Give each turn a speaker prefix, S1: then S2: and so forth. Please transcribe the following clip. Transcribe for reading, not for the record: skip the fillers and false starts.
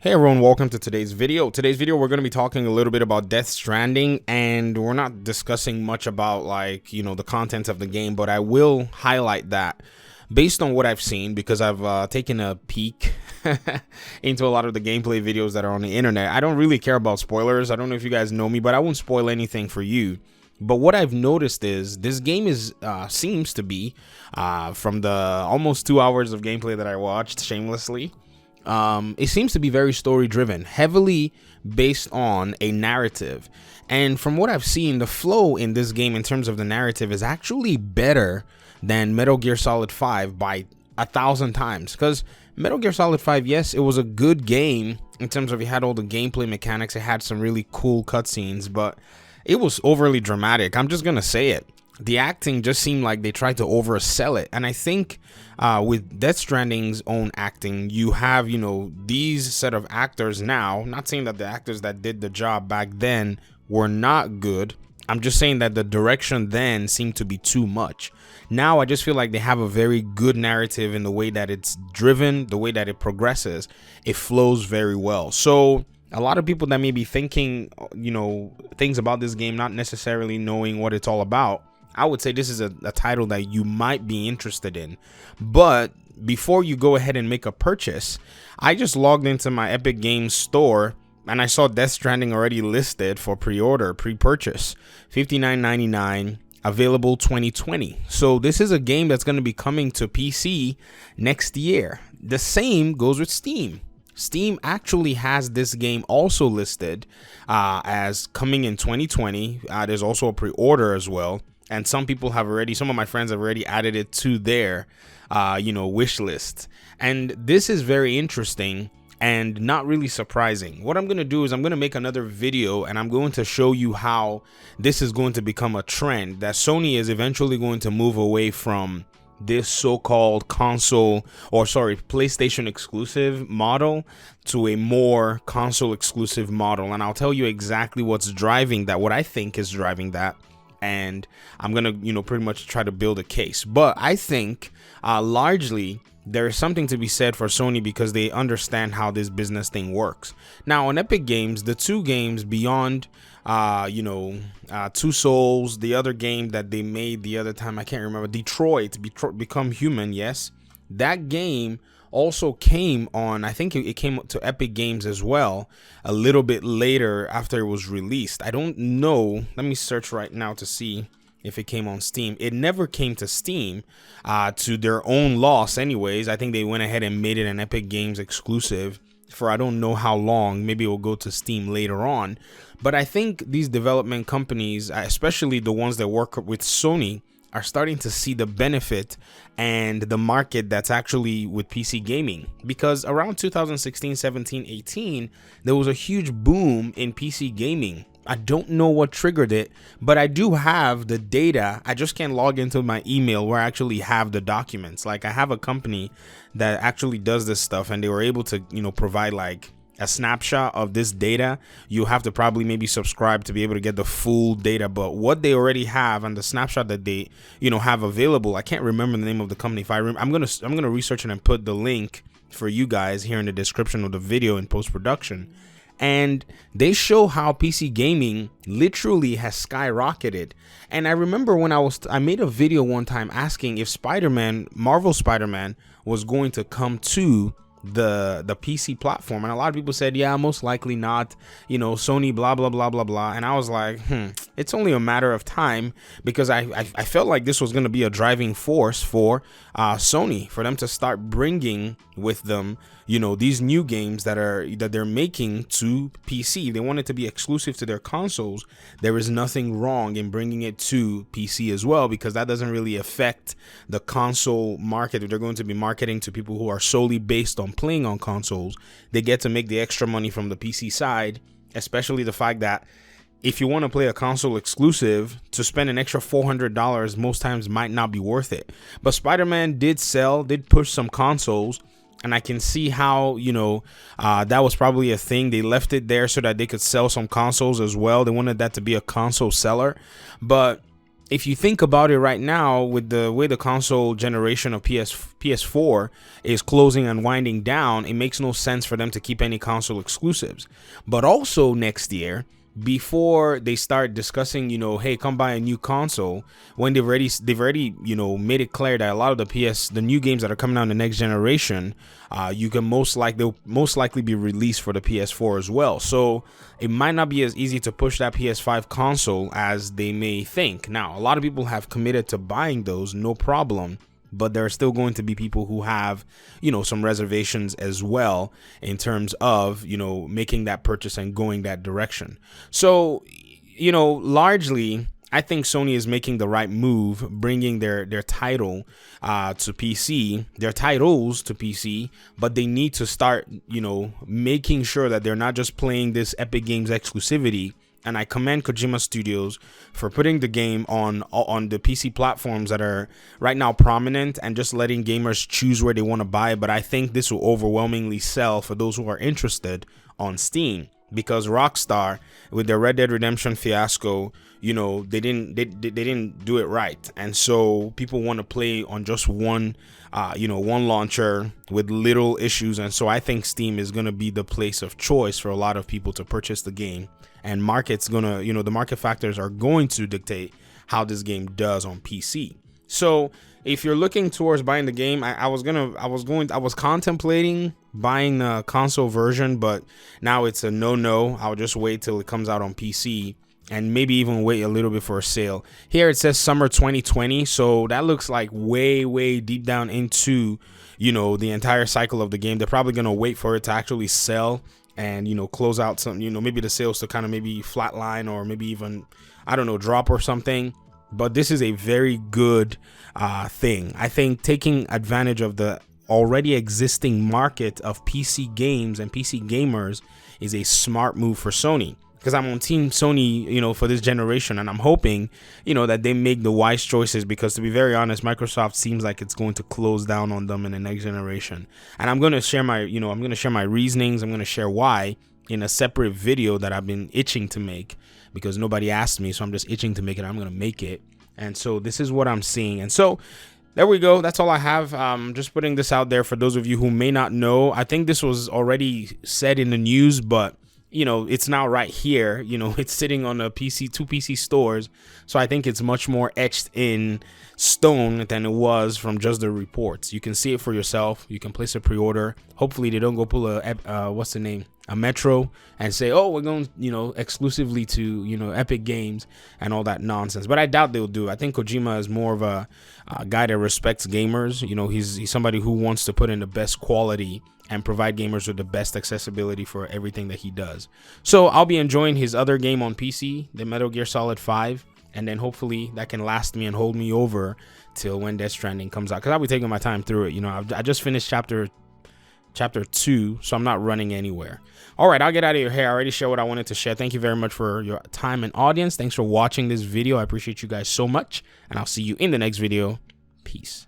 S1: Hey everyone, welcome to today's video. We're going to be talking a little bit about Death Stranding, and we're not discussing much about the content of the game, but I will highlight that based on what I've seen, because I've taken a peek into a lot of the gameplay videos that are on the internet. I don't really care about spoilers. I don't know if you guys know me, but I won't spoil anything for you. But what I've noticed is this game seems to be, from the almost 2 hours of gameplay that I watched shamelessly, it seems to be very story driven, heavily based on a narrative. And from what I've seen, the flow in this game in terms of the narrative is actually better than Metal Gear Solid 5 by 1,000 times. Because Metal Gear Solid 5, yes, it was a good game in terms of it had all the gameplay mechanics, it had some really cool cutscenes, but it was overly dramatic. I'm just gonna say it. The acting just seemed like they tried to oversell it. And I think with Death Stranding's own acting, you have, these set of actors now. Not saying that the actors that did the job back then were not good. I'm just saying that the direction then seemed to be too much. Now I just feel like they have a very good narrative in the way that it's driven, the way that it progresses. It flows very well. So a lot of people that may be thinking, things about this game, not necessarily knowing what it's all about, I would say this is a title that you might be interested in. But before you go ahead and make a purchase, I just logged into my Epic Games store and I saw Death Stranding already listed for pre-purchase, $59.99, available 2020. So this is a game that's going to be coming to PC next year. The same goes with Steam. Steam actually has this game also listed as coming in 2020. There's also a pre-order as well. And some of my friends have already added it to their, wish list. And this is very interesting and not really surprising. What I'm going to do is I'm going to make another video and I'm going to show you how this is going to become a trend, that Sony is eventually going to move away from this so-called PlayStation exclusive model to a more console exclusive model. And I'll tell you exactly what's driving that, what I think is driving that. And I'm gonna pretty much try to build a case. But I think largely there is something to be said for Sony, because they understand how this business thing works. Now on Epic Games, the two games beyond Two Souls, the other game that they made the other time, I can't remember, Detroit Become Human, yes, that game also came on, I think it came to Epic Games as well a little bit later after it was released. I don't know, let me search right now to see if it came on Steam. It never came to Steam, to their own loss anyways. I think they went ahead and made it an Epic Games exclusive for I don't know how long. Maybe it will go to Steam later on. But I think these development companies, especially the ones that work with Sony, are starting to see the benefit and the market that's actually with PC gaming. Because around 2016, 17, 18, there was a huge boom in PC gaming. I don't know what triggered it, but I do have the data. I just can't log into my email where I actually have the documents. Like, I have a company that actually does this stuff, and they were able to, provide like a snapshot of this data. You have to probably maybe subscribe to be able to get the full data, but what they already have and the snapshot that they have available, I can't remember the name of the company. If I'm gonna research it and put the link for you guys here in the description of the video in post-production. And they show how PC gaming literally has skyrocketed. And I remember when I made a video one time asking if Marvel Spider-Man was going to come to the PC platform, and a lot of people said, yeah, most likely not, Sony, blah blah blah blah blah. And I was like, it's only a matter of time, because I felt like this was going to be a driving force for Sony, for them to start bringing with them these new games that they're making to PC. They want it to be exclusive to their consoles. There is nothing wrong in bringing it to PC as well, because that doesn't really affect the console market. If they're going to be marketing to people who are solely based on playing on consoles, they get to make the extra money from the PC side, especially the fact that if you want to play a console exclusive, to spend an extra $400 most times might not be worth it. But Spider-Man did push some consoles, and I can see how, that was probably a thing. They left it there so that they could sell some consoles as well. They wanted that to be a console seller. But if you think about it right now, with the way the console generation of PS4 is closing and winding down, it makes no sense for them to keep any console exclusives. But also next year, before they start discussing, hey, come buy a new console, when they've already made it clear that a lot of the new games that are coming out in the next generation, they'll most likely be released for the PS4 as well. So it might not be as easy to push that PS5 console as they may think. Now, a lot of people have committed to buying those, no problem. But there are still going to be people who have, some reservations as well in terms of, making that purchase and going that direction. So, largely, I think Sony is making the right move, bringing their title to PC, their titles to PC, but they need to start, making sure that they're not just playing this Epic Games exclusivity. And I commend Kojima Studios for putting the game on the PC platforms that are right now prominent and just letting gamers choose where they want to buy it. But I think this will overwhelmingly sell for those who are interested on Steam, because Rockstar, with their Red Dead Redemption fiasco, they didn't do it right. And so people want to play on just one launcher with little issues. And so I think Steam is going to be the place of choice for a lot of people to purchase the game. And the market factors are going to dictate how this game does on PC. So if you're looking towards buying the game, I was contemplating buying the console version, but now it's a no. I'll just wait till it comes out on PC, and maybe even wait a little bit for a sale. Here it says summer 2020, so that looks like way deep down into the entire cycle of the game. They're probably gonna wait for it to actually sell and close out some, maybe the sales to kind of maybe flatline, or maybe even, I don't know, drop or something. But this is a very good thing. I think taking advantage of the already existing market of PC games and PC gamers is a smart move for Sony, because I'm on team Sony, for this generation, and I'm hoping, that they make the wise choices, because to be very honest, Microsoft seems like it's going to close down on them in the next generation. And I'm going to share my reasonings. I'm going to share why in a separate video that I've been itching to make, because nobody asked me, so I'm just itching to make it. I'm going to make it. And so this is what I'm seeing. And so there we go. That's all I have. Just putting this out there for those of you who may not know. I think this was already said in the news, but it's now right here. It's sitting on two PC stores. So I think it's much more etched in stone than it was from just the reports. You can see it for yourself. You can place a pre-order. Hopefully they don't go pull a Metro and say, oh, we're going, exclusively to, Epic Games and all that nonsense. But I doubt they'll do. I think Kojima is more of a guy that respects gamers. He's somebody who wants to put in the best quality and provide gamers with the best accessibility for everything that he does. So I'll be enjoying his other game on PC, the Metal Gear Solid 5, and then hopefully that can last me and hold me over till when Death Stranding comes out, because I'll be taking my time through it. I just finished chapter 2, so I'm not running anywhere. All right, I'll get out of your hair. I already shared what I wanted to share. Thank you very much for your time and audience. Thanks for watching this video. I appreciate you guys so much, and I'll see you in the next video. Peace.